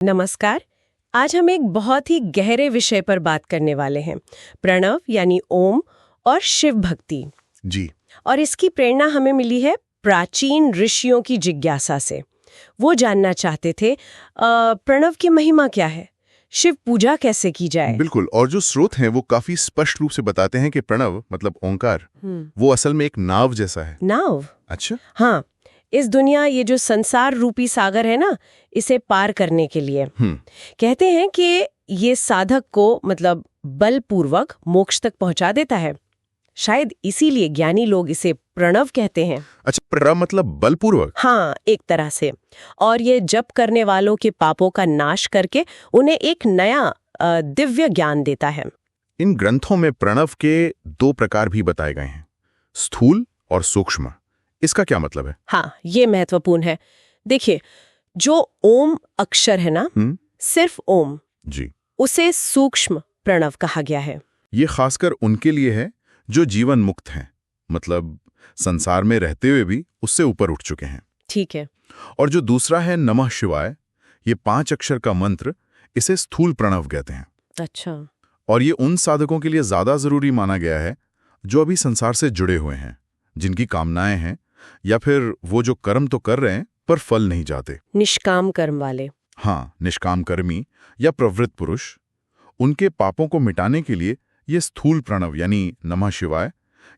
नमस्कार। आज हम एक बहुत ही गहरे विषय पर बात करने वाले हैं, प्रणव यानी ओम और शिव भक्ति। जी। और इसकी प्रेरणा हमें मिली है प्राचीन ऋषियों की जिज्ञासा से। वो जानना चाहते थे प्रणव की महिमा क्या है, शिव पूजा कैसे की जाए। बिल्कुल, और जो स्रोत हैं वो काफी स्पष्ट रूप से बताते हैं कि प्रणव मतलब ओंकार वो असल में एक नाव जैसा है। नाव? अच्छा। हाँ, इस दुनिया, ये जो संसार रूपी सागर है ना, इसे पार करने के लिए कहते हैं कि ये साधक को मतलब बलपूर्वक मोक्ष तक पहुंचा देता है। शायद इसीलिए ज्ञानी लोग इसे प्रणव कहते हैं। अच्छा, प्रणव मतलब बलपूर्वक? हाँ, एक तरह से। और ये जप करने वालों के पापों का नाश करके उन्हें एक नया दिव्य ज्ञान देता है। इन ग्रंथों में प्रणव के दो प्रकार भी बताए गए हैं, स्थूल और सूक्ष्म। इसका क्या मतलब है? हाँ, ये महत्वपूर्ण है। देखिए, जो ओम अक्षर है ना, सिर्फ ओम, जी, उसे सूक्ष्म प्रणव कहा गया है। ये खासकर उनके लिए है जो जीवन मुक्त हैं, मतलब संसार में रहते हुए भी उससे ऊपर उठ चुके हैं। ठीक है। और जो दूसरा है नमः शिवाय, ये 5 अक्षर का मंत्र, इसे स्थूल प्रणव कहते हैं। अच्छा। और ये उन साधकों के लिए ज्यादा जरूरी माना गया है जो अभी संसार से जुड़े हुए हैं, जिनकी कामनाएं हैं, या फिर वो जो कर्म तो कर रहे हैं पर फल नहीं चाहते। निष्काम कर्म वाले। हाँ, निष्काम कर्मी या प्रवृत्त पुरुष। उनके पापों को मिटाने के लिए ये स्थूल प्रणव यानी नमः शिवाय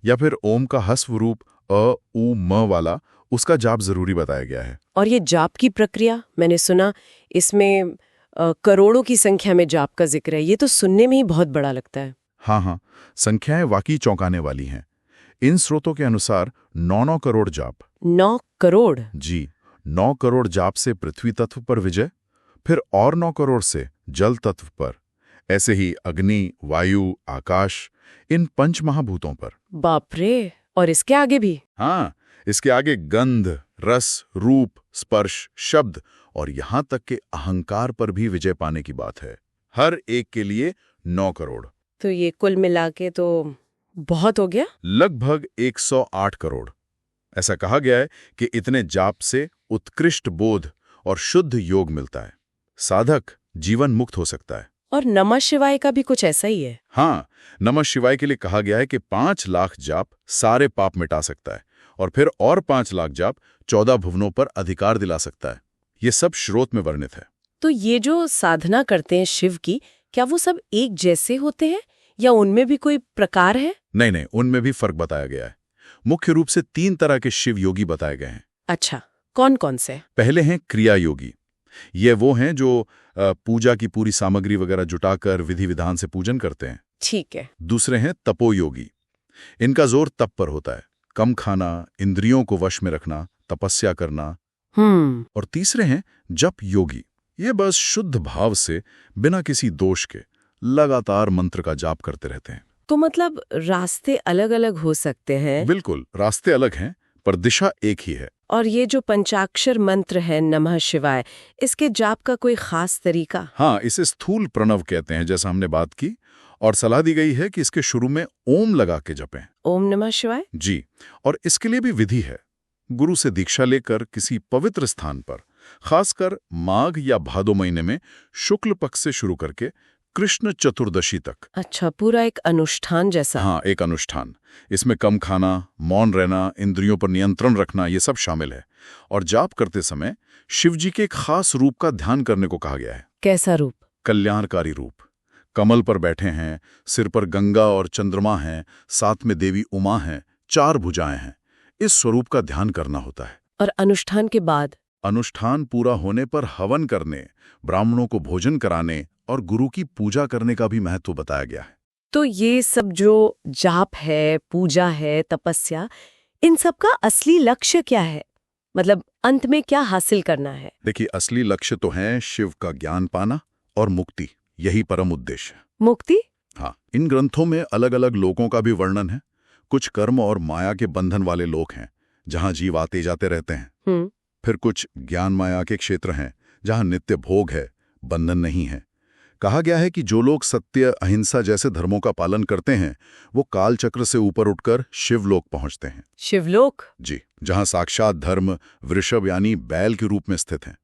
या फिर ओम का ह्रस्व रूप अ उ म वाला उसका जाप जरूरी बताया गया है। और ये जाप की प्रक्रिया, मैंने सुना इसमें करोड़ों की संख्या में जाप का जिक्र है। ये तो सुनने में ही बहुत बड़ा लगता है। हाँ, संख्याएं वाकई चौंकाने वाली हैं। इन स्रोतों के अनुसार 9 करोड़ जाप। 9 करोड़? जी, 9 करोड़ जाप से पृथ्वी तत्व पर विजय, फिर और 9 करोड़ से जल तत्व पर, ऐसे ही अग्नि, वायु, आकाश, इन 5 महाभूतों पर। बाप रे! और इसके आगे भी? हाँ, इसके आगे गंध, रस, रूप, स्पर्श, शब्द और यहां तक के अहंकार पर भी विजय पाने की बात है। हर एक के लिए 9 करोड़। तो ये कुल मिला के तो बहुत हो गया। लगभग 108 करोड़। ऐसा कहा गया है कि इतने जाप से उत्कृष्ट बोध और शुद्ध योग मिलता है। साधक जीवन मुक्त हो सकता है। और नमः शिवाय का भी कुछ ऐसा ही है? हाँ, नमः शिवाय के लिए कहा गया है कि 5 लाख जाप सारे पाप मिटा सकता है और फिर और 5 लाख जाप 14 भुवनों पर अधिकार दिला सकता है। ये सब श्रोत में वर्णित है। तो ये जो साधना करते हैं शिव की, क्या वो सब एक जैसे होते हैं या उनमें भी कोई प्रकार है? नहीं, उनमें भी फर्क बताया गया है। मुख्य रूप से 3 तरह के शिव योगी बताए गए हैं। अच्छा, कौन कौन से? पहले हैं क्रिया योगी। ये वो हैं जो पूजा की पूरी सामग्री वगैरह जुटाकर विधि विधान से पूजन करते हैं। ठीक है। दूसरे हैं तपो योगी। इनका जोर तप पर होता है, कम खाना, इंद्रियों को वश में रखना, तपस्या करना। और तीसरे हैं जप योगी। ये बस शुद्ध भाव से बिना किसी दोष के लगातार मंत्र का जाप करते रहते हैं। तो मतलब रास्ते अलग अलग हो सकते हैं? बिल्कुल, रास्ते अलग हैं पर दिशा एक ही है। और ये जो पंचाक्षर मंत्र है नमः शिवाय, इसके जाप का कोई खास तरीका? हाँ, इसे स्थूल प्रणव कहते हैं, जैसा हमने बात की, और सलाह दी गई है कि इसके शुरू में ओम लगा के जपें। ओम नमः शिवाय? जी, और इसके लिए भी विधि है। गुरु से दीक्षा लेकर किसी पवित्र स्थान पर, खासकर माघ या भादो महीने में शुक्ल पक्ष से शुरू करके कृष्ण चतुर्दशी तक। अच्छा, पूरा एक अनुष्ठान जैसा? हाँ, एक अनुष्ठान। इसमें कम खाना, मौन रहना, इंद्रियों पर नियंत्रण रखना, ये सब शामिल है। और जाप करते समय शिवजी के एक खास रूप का ध्यान करने को कहा गया है। कैसा रूप? कल्याणकारी रूप। कमल पर बैठे हैं, सिर पर गंगा और चंद्रमा हैं, साथ में देवी उमा हैं, 4 भुजाएं हैं। इस स्वरूप का ध्यान करना होता है। और अनुष्ठान के बाद? अनुष्ठान पूरा होने पर हवन करने, ब्राह्मणों को भोजन कराने और गुरु की पूजा करने का भी महत्व बताया गया है। तो ये सब जो जाप है, पूजा है, तपस्या, इन सब का असली लक्ष्य क्या है? मतलब अंत में क्या हासिल करना है? देखिए, असली लक्ष्य तो है शिव का ज्ञान पाना और मुक्ति। यही परम उद्देश्य है। मुक्ति? हाँ, इन ग्रंथों में अलग अलग लोकों का भी वर्णन है। कुछ कर्म और माया के बंधन वाले लोक हैं, जहां जीव आते जाते रहते हैं। फिर कुछ ज्ञान माया के क्षेत्र हैं, जहां नित्य भोग है, बंधन नहीं है। कहा गया है कि जो लोग सत्य, अहिंसा जैसे धर्मों का पालन करते हैं, वो काल चक्र से ऊपर उठकर शिवलोक पहुंचते हैं। शिवलोक? जी, जहां साक्षात धर्म वृषभ यानी बैल के रूप में स्थित हैं।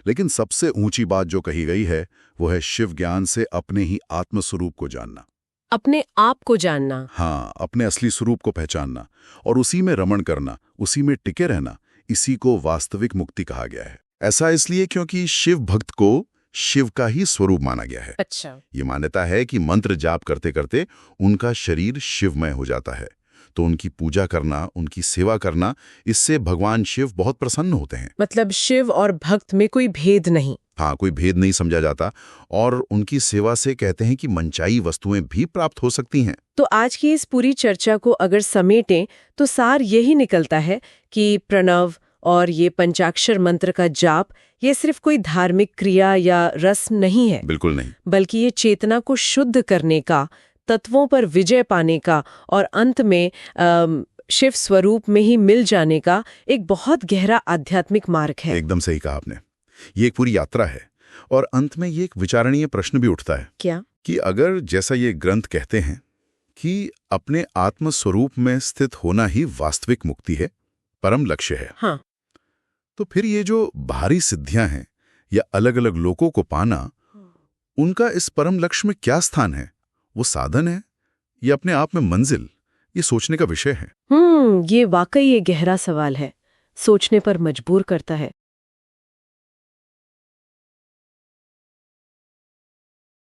लेकिन सबसे ऊंची बात जो कही गई है वो है शिव ज्ञान से अपने ही आत्मस्वरूप को जानना। अपने आप को जानना। हाँ, अपने असली स्वरूप को पहचानना और उसी में रमण करना, उसी में टिके रहना, इसी को वास्तविक मुक्ति कहा गया है। ऐसा इसलिए क्योंकि शिव भक्त को शिव का ही स्वरूप माना गया है। अच्छा। ये मान्यता है कि मंत्र जाप करते करते उनका शरीर शिवमय हो जाता है, तो उनकी पूजा करना, उनकी सेवा करना, इससे भगवान शिव बहुत प्रसन्न होते हैं। मतलब शिव और भक्त में कोई भेद नहीं। हाँ, कोई भेद नहीं समझा जाता और उनकी सेवा से कहते हैं कि मनचाही वस्तुएं भी प्राप्त हो सकती हैं। तो आज की इस पूरी चर्चा को अगर समेटें तो सार यही निकलता है कि प्रणव और ये पंचाक्षर मंत्र का जाप ये सिर्फ कोई धार्मिक क्रिया या रस्म नहीं है। बिल्कुल नहीं। बल्कि ये चेतना को शुद्ध करने का, तत्वों पर विजय पाने का और अंत में शिव स्वरूप में ही मिल जाने का एक बहुत गहरा आध्यात्मिक मार्ग है। एकदम सही कहा आपने। ये एक पूरी यात्रा है और अंत में ये एक विचारणीय प्रश्न भी उठता है। क्या? कि अगर जैसा ये ग्रंथ कहते हैं कि अपने आत्म स्वरूप में स्थित होना ही वास्तविक मुक्ति है, परम लक्ष्य है। हाँ। तो फिर ये जो बाहरी सिद्धियां हैं या अलग अलग लोगों को पाना, उनका इस परम लक्ष्य में क्या स्थान है? वो साधन है या अपने आप में मंजिल? ये सोचने का विषय है। ये वाकई एक गहरा सवाल है, सोचने पर मजबूर करता है।